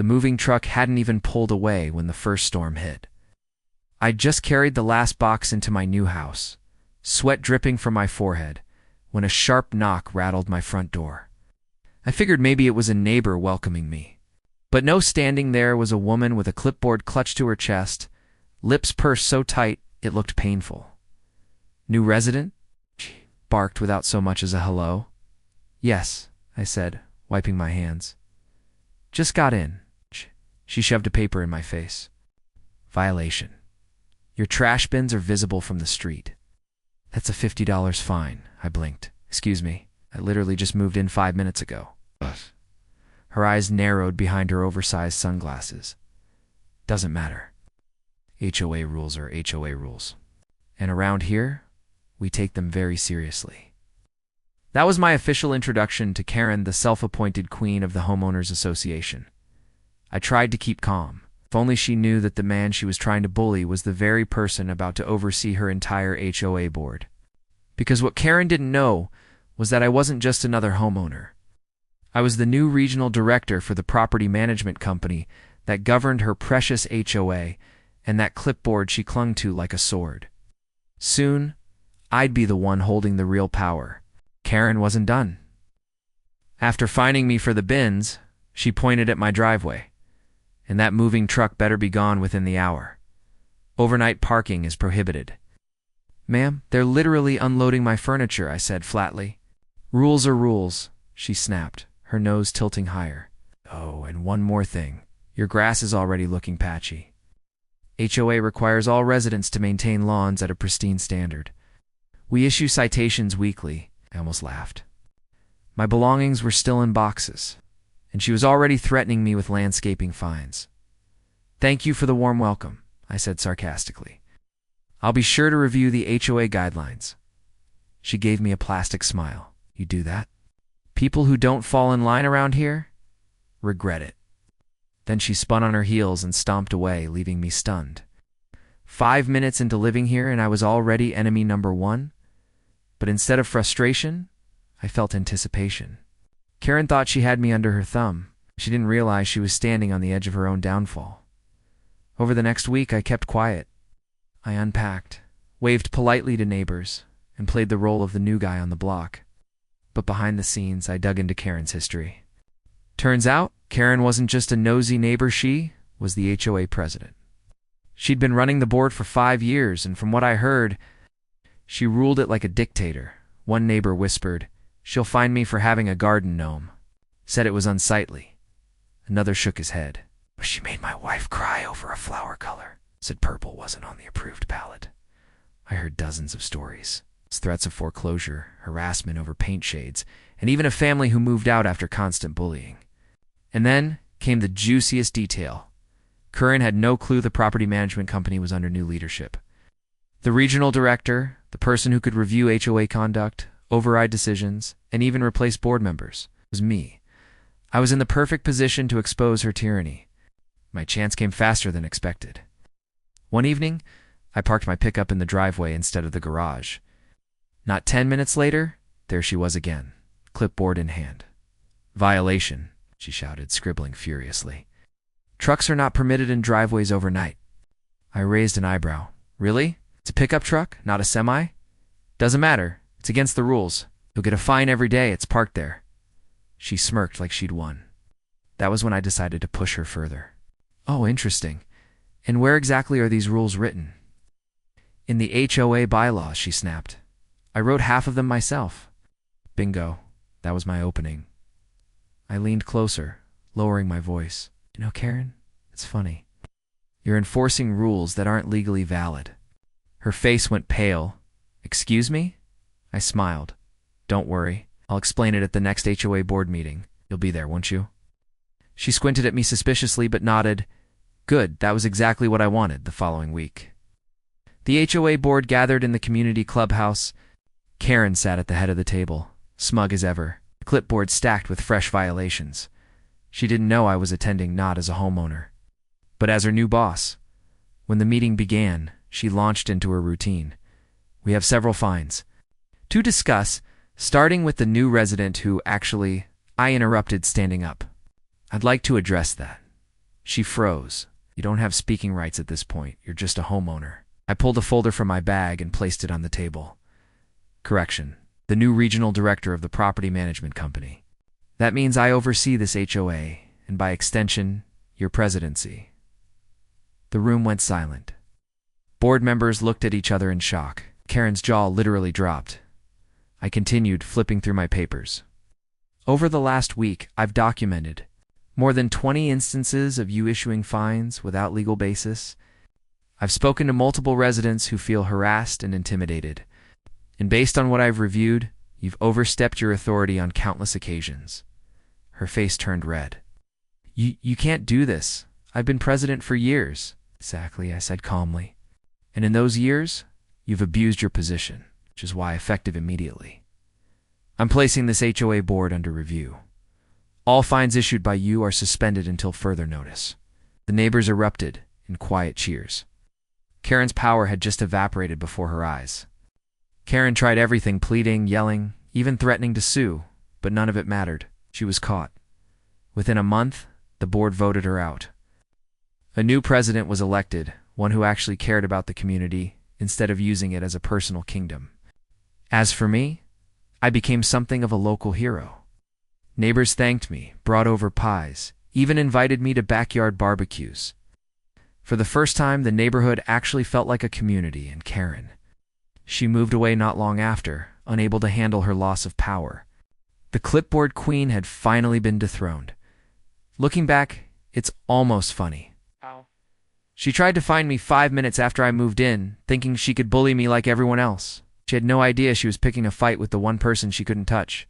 The moving truck hadn't even pulled away when the first storm hit. I'd just carried the last box into my new house, sweat dripping from my forehead, when a sharp knock rattled my front door. I figured maybe it was a neighbor welcoming me. But no, standing there was a woman with a clipboard clutched to her chest, lips pursed so tight it looked painful. "New resident?" she barked without so much as a hello. "Yes," I said, wiping my hands. "Just got in." She shoved a paper in my face. "Violation. Your trash bins are visible from the street." "That's a $50 fine," I blinked. "Excuse me, I literally just moved in 5 minutes ago." Her eyes narrowed behind her oversized sunglasses. "Doesn't matter. HOA rules are HOA rules. And around here, we take them very seriously." That was my official introduction to Karen, the self-appointed queen of the Homeowners Association. I tried to keep calm. If only she knew that the man she was trying to bully was the very person about to oversee her entire HOA board. Because what Karen didn't know was that I wasn't just another homeowner. I was the new regional director for the property management company that governed her precious HOA and that clipboard she clung to like a sword. Soon, I'd be the one holding the real power. Karen wasn't done. After fining me for the bins, she pointed at my driveway. "And that moving truck better be gone within the hour. Overnight parking is prohibited." "Ma'am, they're literally unloading my furniture," I said flatly. "Rules are rules," she snapped, her nose tilting higher. "Oh, and one more thing. Your grass is already looking patchy. HOA requires all residents to maintain lawns at a pristine standard. We issue citations weekly." I almost laughed. My belongings were still in boxes, and she was already threatening me with landscaping fines. "Thank you for the warm welcome," I said sarcastically. "I'll be sure to review the HOA guidelines." She gave me a plastic smile. "You do that? People who don't fall in line around here regret it." Then she spun on her heels and stomped away, leaving me stunned. 5 minutes into living here and I was already enemy number one? But instead of frustration, I felt anticipation. Karen thought she had me under her thumb. She didn't realize she was standing on the edge of her own downfall. Over the next week, I kept quiet. I unpacked, waved politely to neighbors, and played the role of the new guy on the block. But behind the scenes, I dug into Karen's history. Turns out, Karen wasn't just a nosy neighbor, she was the HOA president. She'd been running the board for 5 years, and from what I heard, she ruled it like a dictator. One neighbor whispered, "She'll find me for having a garden gnome." Said it was unsightly. Another shook his head. "She made my wife cry over a flower color." Said purple wasn't on the approved palette. I heard dozens of stories. Threats of foreclosure, harassment over paint shades, and even a family who moved out after constant bullying. And then came the juiciest detail. Karen had no clue the property management company was under new leadership. The regional director, the person who could review HOA conduct, override decisions, and even replace board members, was me. I was in the perfect position to expose her tyranny. My chance came faster than expected. One evening, I parked my pickup in the driveway instead of the garage. Not 10 minutes later, there she was again, clipboard in hand. "Violation," she shouted, scribbling furiously. "Trucks are not permitted in driveways overnight." I raised an eyebrow. "Really? It's a pickup truck, not a semi?" "Doesn't matter. It's against the rules. You'll get a fine every day it's parked there." She smirked like she'd won. That was when I decided to push her further. "Oh, interesting. And where exactly are these rules written?" "In the HOA bylaws," she snapped. "I wrote half of them myself." Bingo. That was my opening. I leaned closer, lowering my voice. "You know, Karen, it's funny. You're enforcing rules that aren't legally valid." Her face went pale. "Excuse me?" I smiled. "Don't worry. I'll explain it at the next HOA board meeting. You'll be there, won't you?" She squinted at me suspiciously but nodded. Good, that was exactly what I wanted the following week. The HOA board gathered in the community clubhouse. Karen sat at the head of the table, smug as ever, the clipboard stacked with fresh violations. She didn't know I was attending not as a homeowner, but as her new boss. When the meeting began, she launched into her routine. "We have several fines to discuss, starting with the new resident who I interrupted, standing up. "I'd like to address that. She froze. You don't have speaking rights at this point. You're just a homeowner. I pulled a folder from my bag and placed it on the table. Correction. The new regional director of the property management company. That means I oversee this HOA, and by extension, your presidency. The room went silent. Board members looked at each other in shock. Karen's jaw literally dropped. I continued, flipping through my papers. Over the last week, I've documented more than 20 instances of you issuing fines without legal basis. I've spoken to multiple residents who feel harassed and intimidated. And based on what I've reviewed, you've overstepped your authority on countless occasions. Her face turned red. You can't do this. I've been president for years. Exactly, I said calmly. And in those years, you've abused your position, which is why effective immediately. I'm placing this HOA board under review. All fines issued by you are suspended until further notice. The neighbors erupted in quiet cheers. Karen's power had just evaporated before her eyes. Karen tried everything, pleading, yelling, even threatening to sue, but none of it mattered. She was caught. Within a month, the board voted her out. A new president was elected, one who actually cared about the community instead of using it as a personal kingdom. As for me, I became something of a local hero. Neighbors thanked me, brought over pies, even invited me to backyard barbecues. For the first time, the neighborhood actually felt like a community, and Karen. She moved away not long after, unable to handle her loss of power. The clipboard queen had finally been dethroned. Looking back, it's almost funny. Ow. She tried to find me 5 minutes after I moved in, thinking she could bully me like everyone else. She had no idea she was picking a fight with the one person she couldn't touch.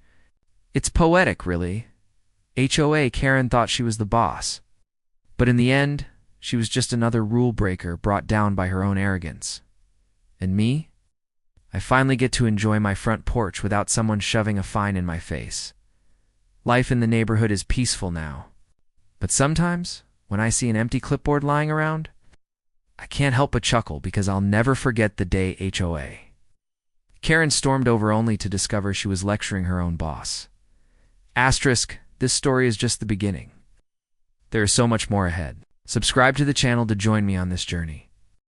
It's poetic, really. HOA Karen thought she was the boss. But in the end, she was just another rule breaker brought down by her own arrogance. And me? I finally get to enjoy my front porch without someone shoving a fine in my face. Life in the neighborhood is peaceful now. But sometimes, when I see an empty clipboard lying around, I can't help but chuckle because I'll never forget the day HOA. Karen stormed over only to discover she was lecturing her own boss. Asterisk, this story is just the beginning. There is so much more ahead. Subscribe to the channel to join me on this journey.